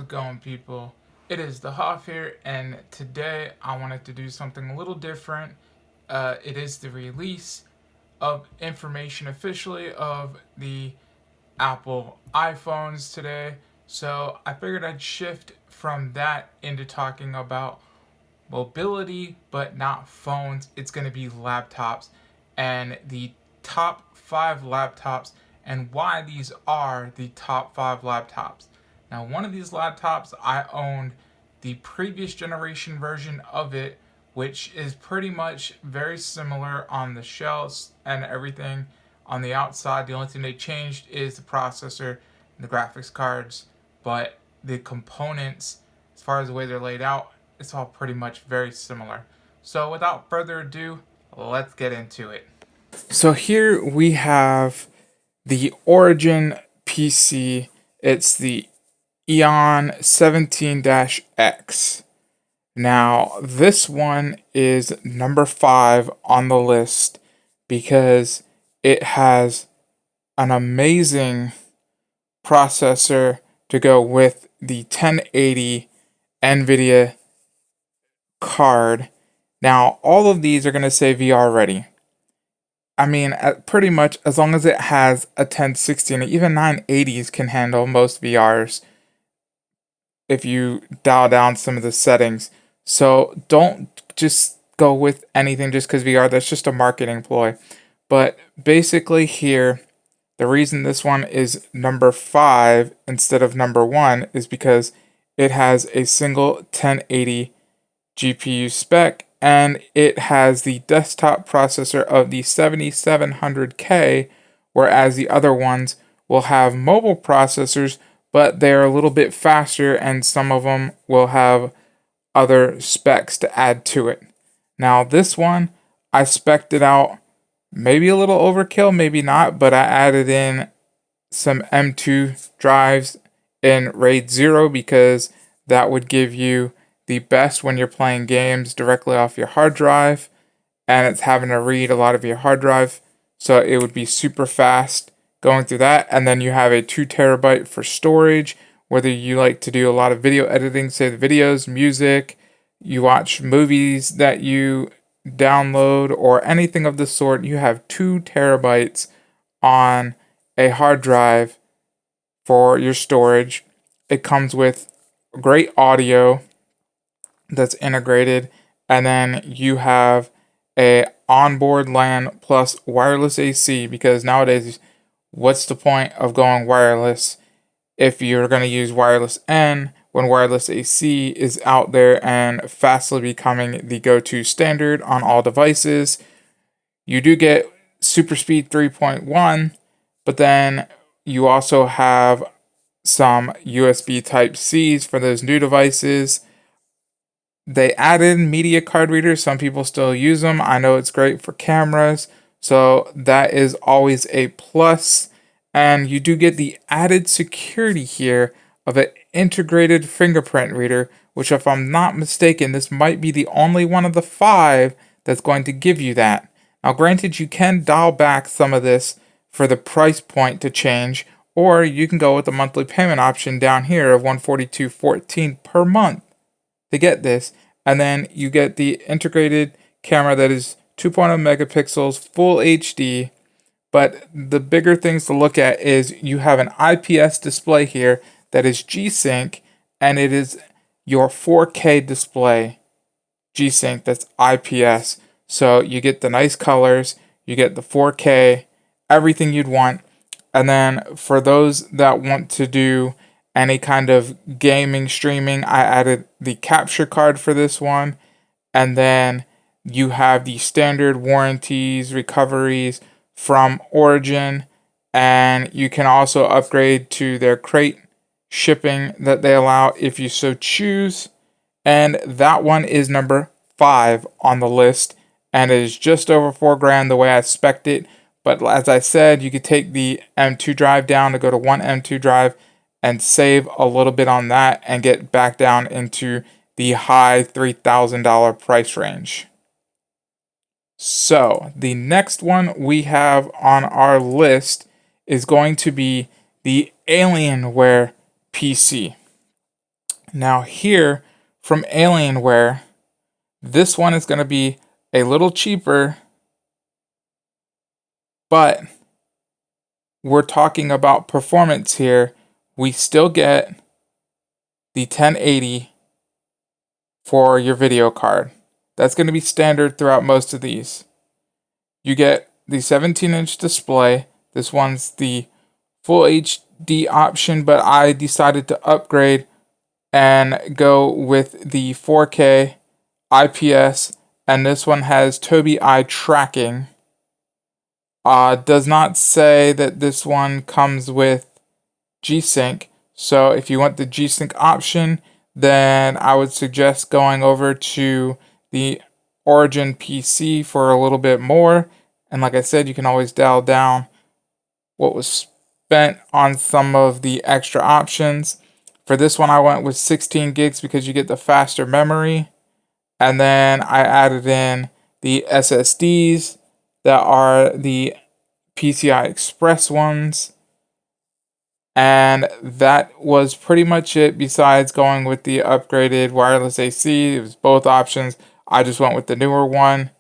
it going, people? It is the Hoff here, and today I wanted to do something a little different. It is the release of information officially of the Apple iPhones today, so I figured I'd shift from that into talking about mobility, but not phones. It's going to be laptops and the top 5 laptops and why these are the top 5 laptops. Now, one of these laptops, I owned the previous generation version of it, which is pretty much very similar on the shells and everything on the outside. The only thing they changed is the processor and the graphics cards, but the components, as far as the way they're laid out, it's all pretty much very similar. So without further ado, let's get into it. So here we have the Origin PC. It's the Eon 17-X. Now, this one is number 5 on the list because it has an amazing processor to go with the 1080 NVIDIA card. Now, all of these are going to say VR ready. I mean, pretty much as long as it has a 1060 and even 980s can handle most VRs if you dial down some of the settings. So don't just go with anything just because VR, that's just a marketing ploy. But basically here, the reason this one is number 5 instead of number 1 is because it has a single 1080 GPU spec, and it has the desktop processor of the 7700K, whereas the other ones will have mobile processors, but they're a little bit faster, and some of them will have other specs to add to it. Now, this one, I spec'd it out, maybe a little overkill, maybe not, but I added in some M2 drives in RAID 0 because that would give you the best when you're playing games directly off your hard drive, and it's having to read a lot of your hard drive, so it would be super fast going through that. And then you have a 2 TB for storage, whether you like to do a lot of video editing, save the videos, music, you watch movies that you download, or anything of the sort. You have 2 TB on a hard drive for your storage. It comes with great audio that's integrated, and then you have a onboard LAN plus wireless AC, because nowadays, what's the point of going wireless if you're going to use wireless N when wireless AC is out there and fastly becoming the go-to standard on all devices? You do get Super Speed 3.1, but then you also have some USB Type-Cs for those new devices. They added media card readers. Some people still use them. I know it's great for cameras, so that is always a plus. And you do get the added security here of an integrated fingerprint reader, which, if I'm not mistaken, this might be the only one of the 5 that's going to give you that. Now, granted, you can dial back some of this for the price point to change, or you can go with the monthly payment option down here of $142.14 per month to get this, and then you get the integrated camera that is 2.0 megapixels, full HD. But the bigger things to look at is you have an IPS display here that is G-Sync, and it is your 4K display G-Sync that's IPS. So you get the nice colors, you get the 4K, everything you'd want. And then for those that want to do any kind of gaming streaming, I added the capture card for this one. And then you have the standard warranties, recoveries from Origin, and you can also upgrade to their crate shipping that they allow if you so choose. And that one is number 5 on the list, and it is just over $4,000 the way I spec'd it. But as I said, you could take the M2 drive down to go to one M2 drive and save a little bit on that and get back down into the high $3,000 price range. So the next one we have on our list is going to be the Alienware PC. Now here from Alienware, this one is going to be a little cheaper, but we're talking about performance here. We still get the 1080 for your video card. That's going to be standard throughout most of these. You get the 17-inch display. This one's the full HD option, but I decided to upgrade and go with the 4K IPS, and this one has Tobii eye tracking. Does not say that this one comes with G-Sync, so if you want the G-Sync option, then I would suggest going over to the Origin PC for a little bit more. And like I said, you can always dial down what was spent on some of the extra options. For this one, I went with 16 gigs because you get the faster memory. And then I added in the SSDs that are the PCI Express ones. And that was pretty much it, besides going with the upgraded wireless AC. It was both options. I just went with the newer one.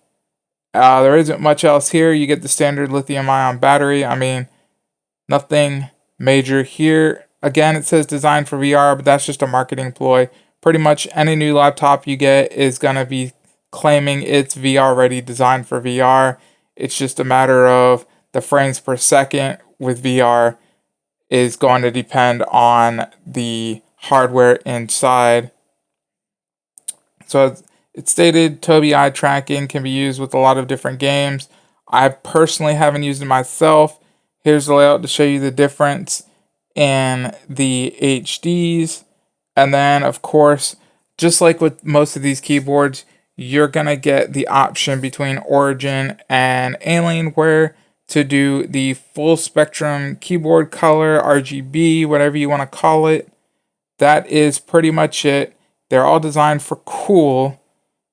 There isn't much else here. You get the standard lithium-ion battery. I mean, nothing major here. Again, it says designed for VR, but that's just a marketing ploy. Pretty much any new laptop you get is going to be claiming it's VR ready, designed for VR. It's just a matter of the frames per second with VR is going to depend on the hardware inside. So it's stated Tobii eye tracking can be used with a lot of different games. I personally haven't used it myself. Here's the layout to show you the difference in the HDs. And then, of course, just like with most of these keyboards, you're going to get the option between Origin and Alienware to do the full spectrum keyboard color, RGB, whatever you want to call it. That is pretty much it. They're all designed for cool,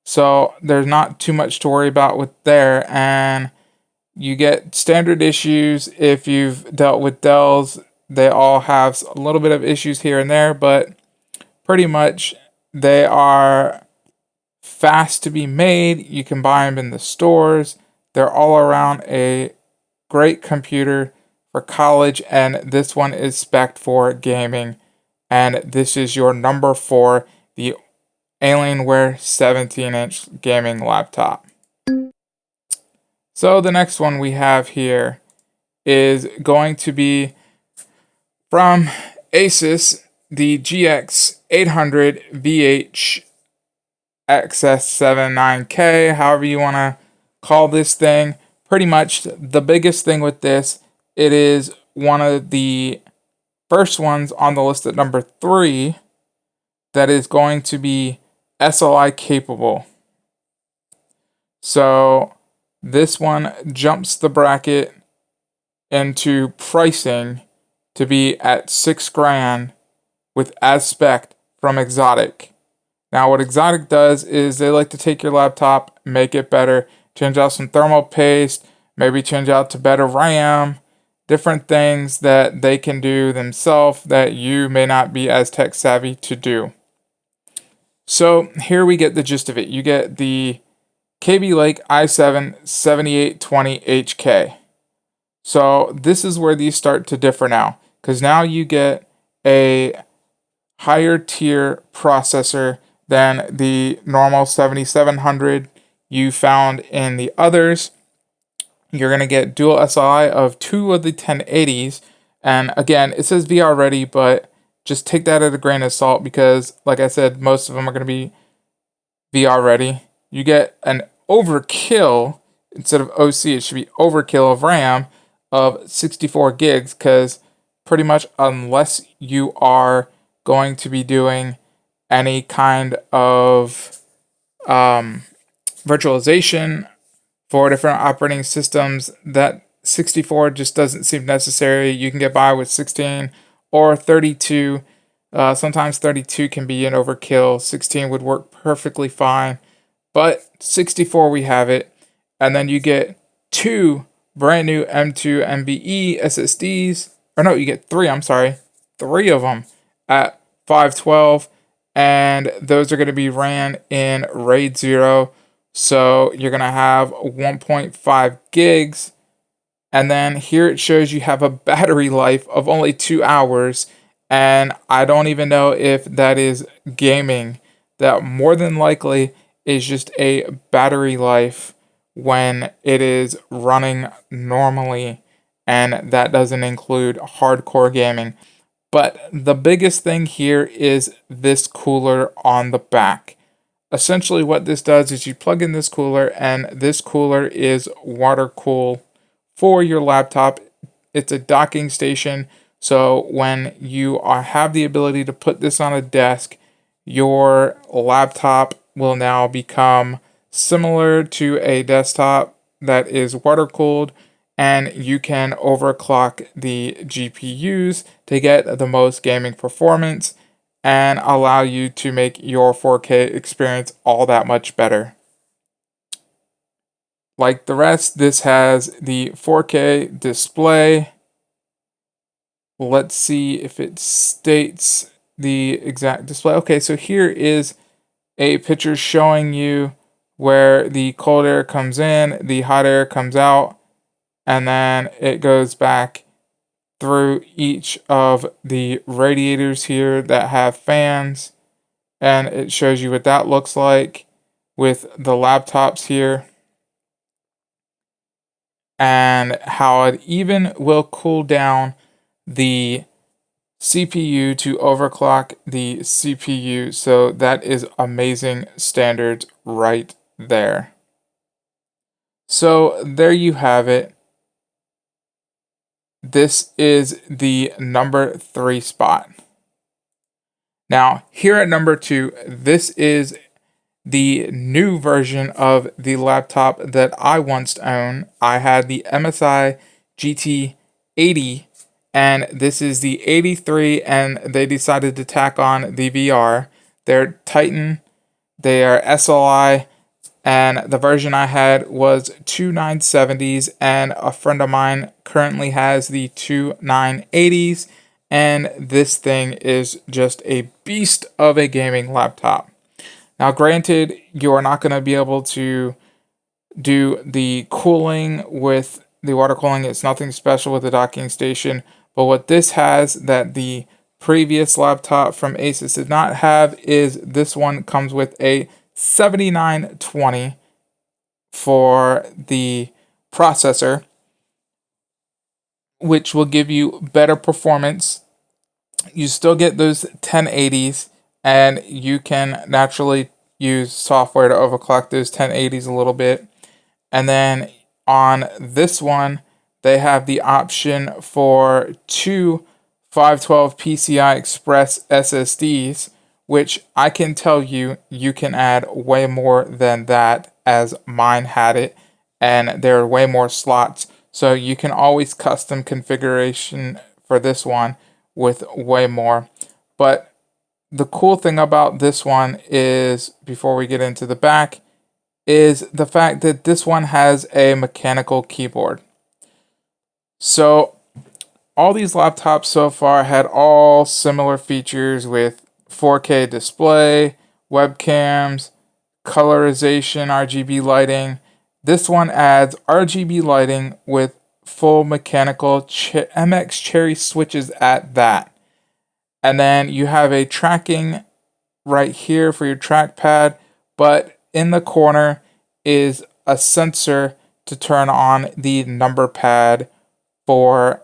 so there's not too much to worry about with there. And you get standard issues if you've dealt with Dells. They all have a little bit of issues here and there, but pretty much they are fast to be made. You can buy them in the stores. They're all around a great computer for college, and this one is spec'd for gaming. And this is your number 4, the Alienware 17-inch gaming laptop. So the next one we have here is going to be from Asus, the GX 800 VH XS79K, however you want to call this thing. Pretty much the biggest thing with this, it is one of the first ones on the list at number 3 that is going to be SLI capable. So this one jumps the bracket into pricing to be at $6,000 with as spec from Exotic. Now what Exotic does is they like to take your laptop, make it better, change out some thermal paste, maybe change out to better RAM, different things that they can do themselves that you may not be as tech savvy to do. So here we get the gist of it. You get the KB Lake i7 7820HK. So this is where these start to differ now, because now you get a higher tier processor than the normal 7700 you found in the others. You're going to get dual SLI of 2 of the 1080s. And again, it says VR ready, but just take that at a grain of salt because, like I said, most of them are going to be VR ready. You get an overkill, instead of OC, it should be overkill of RAM of 64 gigs because pretty much unless you are going to be doing any kind of virtualization for different operating systems, that 64 just doesn't seem necessary. You can get by with 16 or 32. Sometimes 32 can be an overkill. 16 would work perfectly fine. But 64, we have it. And then you get 2 brand new M2 MBE SSDs. Or no, you get 3, I'm sorry. 3 of them at 512. and those are going to be ran in RAID 0. So you're going to have 1.5 gigs. And then here it shows you have a battery life of only 2 hours. And I don't even know if that is gaming. That more than likely is just a battery life when it is running normally. And that doesn't include hardcore gaming. But the biggest thing here is this cooler on the back. Essentially what this does is you plug in this cooler, and this cooler is water cool for your laptop. It's a docking station, so when you have the ability to put this on a desk, your laptop will now become similar to a desktop that is water cooled, and you can overclock the GPUs to get the most gaming performance and allow you to make your 4K experience all that much better. Like the rest, this has the 4K display. Let's see if it states the exact display. Okay, so here is a picture showing you where the cold air comes in, the hot air comes out, and then it goes back through each of the radiators here that have fans, and it shows you what that looks like with the laptops here, and how it even will cool down the CPU to overclock the CPU. So that is amazing standards right there. So there you have it. This is the number 3 spot. Now, here at number 2, this is the new version of the laptop that I once owned. I had the MSI GT80, and this is the 83, and they decided to tack on the VR. They're Titan, they are SLI, and the version I had was 2970s, and a friend of mine currently has the 2980s, and this thing is just a beast of a gaming laptop. Now, granted, you are not going to be able to do the cooling with the water cooling. It's nothing special with the docking station, but what this has that the previous laptop from Asus did not have is this one comes with a 7920 for the processor, which will give you better performance. You still get those 1080s, and you can naturally use software to overclock those 1080s a little bit. And then on this one, they have the option for 2 512 PCI Express SSDs, which I can tell you, you can add way more than that, as mine had it, and there are way more slots. So you can always custom configuration for this one with way more. But the cool thing about this one is, before we get into the back, is the fact that this one has a mechanical keyboard. So all these laptops so far had all similar features with 4K display, webcams, colorization, RGB lighting. This one adds RGB lighting with full mechanical MX Cherry switches at that. And then you have a tracking right here for your trackpad, but in the corner is a sensor to turn on the number pad for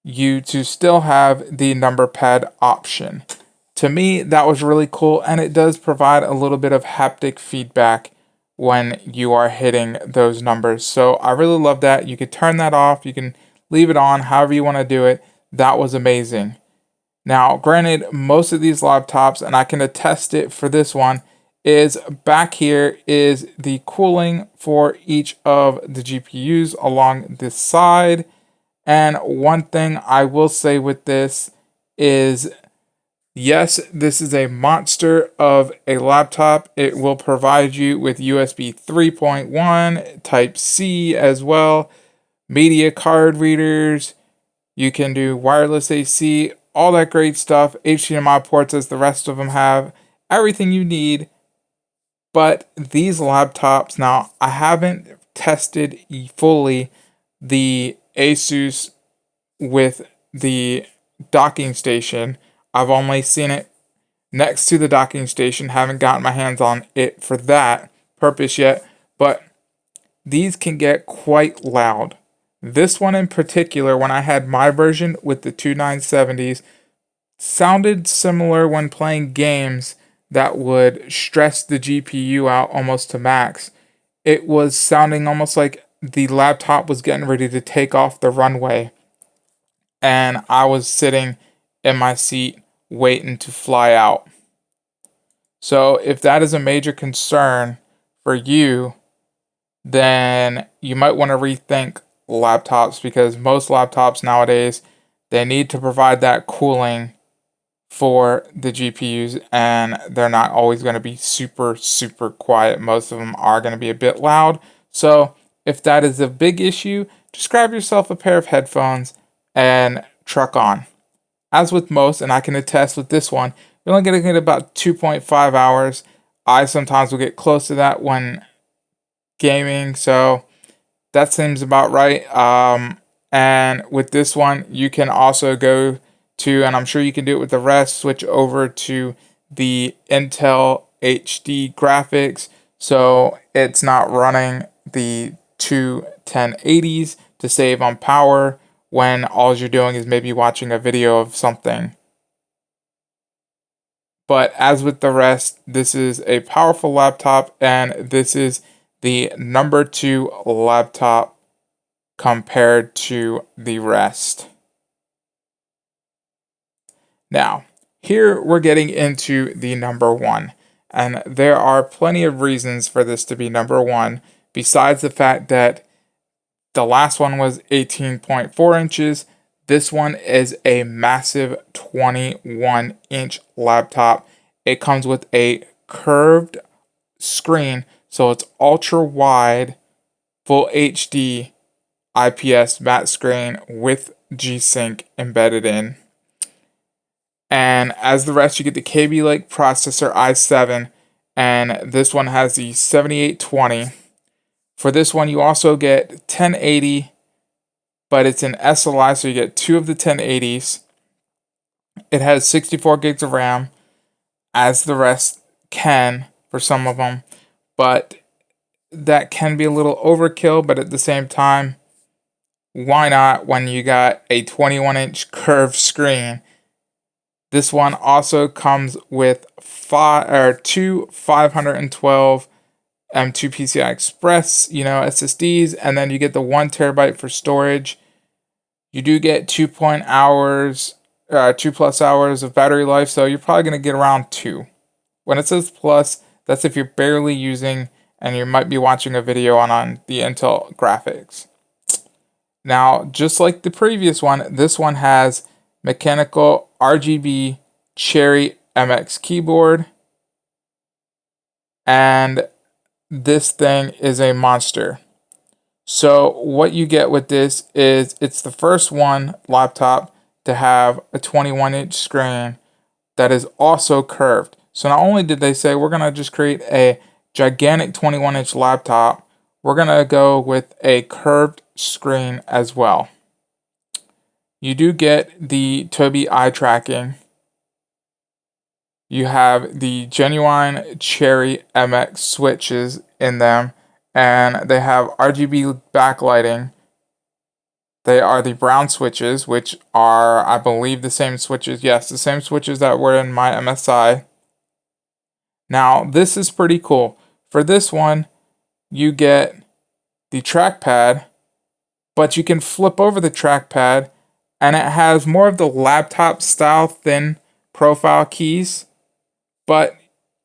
you to still have the number pad option. To me, that was really cool, and it does provide a little bit of haptic feedback when you are hitting those numbers. So I really love that. You could turn that off, you can leave it on, however you want to do it. That was amazing. Now, granted, most of these laptops, and I can attest it for this one, is back here is the cooling for each of the GPUs along this side. And one thing I will say with this is, yes, this is a monster of a laptop. It will provide you with USB 3.1, Type-C as well, media card readers. You can do wireless AC, all that great stuff, HDMI ports as the rest of them have. everything you need. But these laptops, now I haven't tested fully the Asus with the docking station. I've only seen it next to the docking station, haven't gotten my hands on it for that purpose yet, but these can get quite loud. This one in particular, when I had my version with the 2970s, sounded similar when playing games that would stress the GPU out almost to max. It was sounding almost like the laptop was getting ready to take off the runway, and I was sitting in my seat waiting to fly out. So if that is a major concern for you, then you might want to rethink laptops, because most laptops nowadays, they need to provide that cooling for the GPUs, and they're not always going to be super, super quiet. Most of them are going to be a bit loud. So if that is a big issue, just grab yourself a pair of headphones and truck on. As with most, and I can attest with this one, you're only going to get about 2.5 hours. I sometimes will get close to that when gaming, so that seems about right. And with this one, you can also go to, and I'm sure you can do it with the rest, switch over to the Intel HD graphics, so it's not running the two 1080s to save on power when all you're doing is maybe watching a video of something. But as with the rest, this is a powerful laptop, and this is the number 2 laptop compared to the rest. Now, here we're getting into the number 1, and there are plenty of reasons for this to be number 1, besides the fact that the last one was 18.4 inches. This one is a massive 21-inch laptop. It comes with a curved screen, so it's ultra wide, full HD IPS matte screen with G-Sync embedded in. And as the rest, you get the Kaby Lake processor i7, and this one has the 7820. For this one, you also get 1080, but it's an SLI, so you get 2 of the 1080s. It has 64 gigs of RAM, as the rest can for some of them, but that can be a little overkill. But at the same time, why not when you got a 21-inch curved screen? This one also comes with two 512 M2 PCI Express, SSDs, and then you get the 1 terabyte for storage. You do get 2 plus hours of battery life, so you're probably going to get around 2. When it says plus, that's if you're barely using and you might be watching a video on the Intel graphics. Now, just like the previous one, this one has mechanical RGB Cherry MX keyboard, and this thing is a monster. So what you get with this is it's the first one laptop to have a 21-inch screen that is also curved. So not only did they say we're going to just create a gigantic 21-inch laptop, we're going to go with a curved screen as well. You do get the Tobii eye tracking. You have the genuine Cherry MX switches in them, and they have RGB backlighting. They are the brown switches, which are, I believe, the same switches. Yes, the same switches that were in my MSI. Now, this is pretty cool. For this one, you get the trackpad, but you can flip over the trackpad, and it has more of the laptop style thin profile keys, but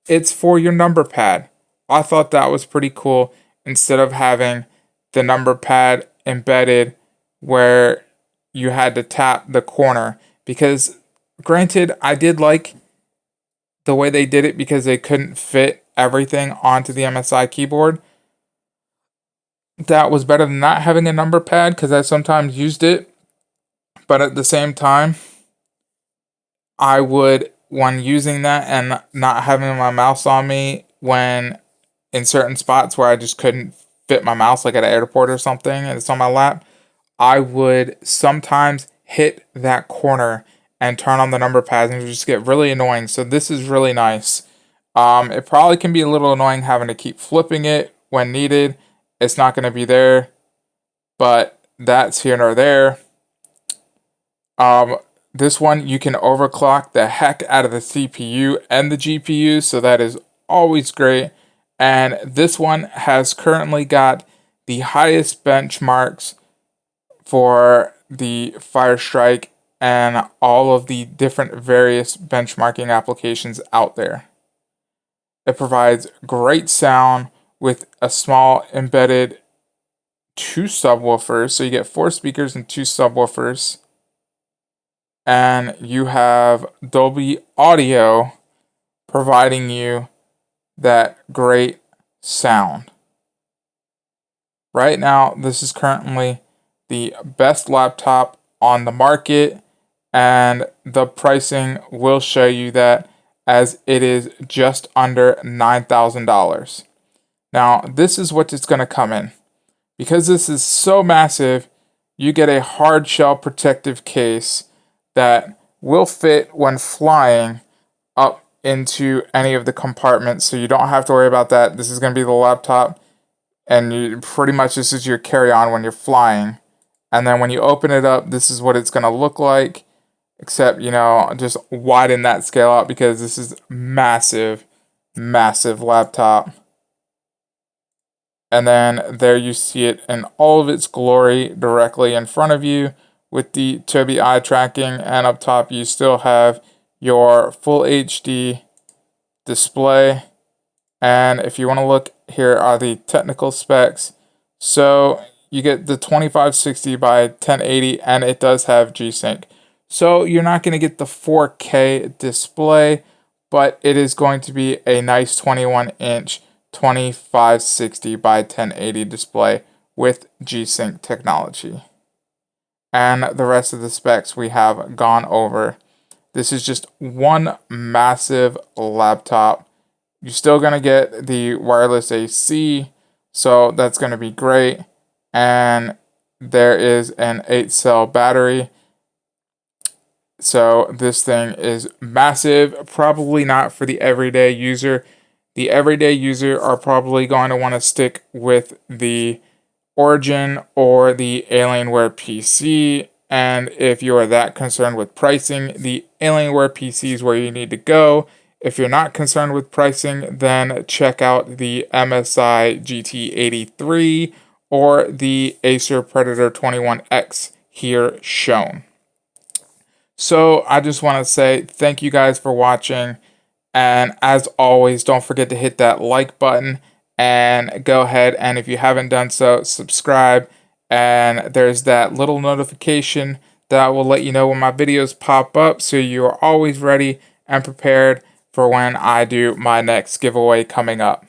it's for your number pad. I thought that was pretty cool, instead of having the number pad embedded where you had to tap the corner. Because granted, I did like the way they did it because they couldn't fit everything onto the MSI keyboard. That was better than not having a number pad, because I sometimes used it. But at the same time, I would when using that and not having my mouse on me when in certain spots where I just couldn't fit my mouse, like at an airport or something, and it's on my lap, I would sometimes hit that corner and turn on the number pads, and it would just get really annoying. So this is really nice. It probably can be a little annoying having to keep flipping it when needed. It's not going to be there, but that's here nor there. This one, you can overclock the heck out of the CPU and the GPU, so that is always great. And this one has currently got the highest benchmarks for the Firestrike and all of the different various benchmarking applications out there. It provides great sound with a small embedded 2 subwoofers, so you get 4 speakers and 2 subwoofers. And you have Dolby Audio providing you that great sound. Right now, this is currently the best laptop on the market, and the pricing will show you that, as it is just under $9,000. Now, this is what it's going to come in. Because this is so massive, you get a hard shell protective case that will fit when flying up into any of the compartments, so you don't have to worry about that. This is going to be the laptop, and pretty much this is your carry-on when you're flying. And then when you open it up, this is what it's going to look like, except, just widen that scale out because this is massive, massive laptop. And then there you see it in all of its glory directly in front of you with the Tobii eye tracking, and up top you still have your full HD display. And if you want to look, here are the technical specs. So you get the 2560 by 1080, and it does have G-Sync. So you're not going to get the 4K display, but it is going to be a nice 21-inch 2560 by 1080 display with G-Sync technology. And the rest of the specs we have gone over. This is just one massive laptop. You're still going to get the wireless AC, so that's going to be great. And there is an 8-cell battery. So this thing is massive, probably not for the everyday user. The everyday user are probably going to want to stick with the Origin or the Alienware PC. And if you are that concerned with pricing, the Alienware PC is where you need to go. If you're not concerned with pricing, then check out the MSI GT83 or the Acer Predator 21X here shown. So I just want to say thank you guys for watching. And as always, don't forget to hit that like button and go ahead, and if you haven't done so, subscribe. And there's that little notification that will let you know when my videos pop up, so you are always ready and prepared for when I do my next giveaway coming up.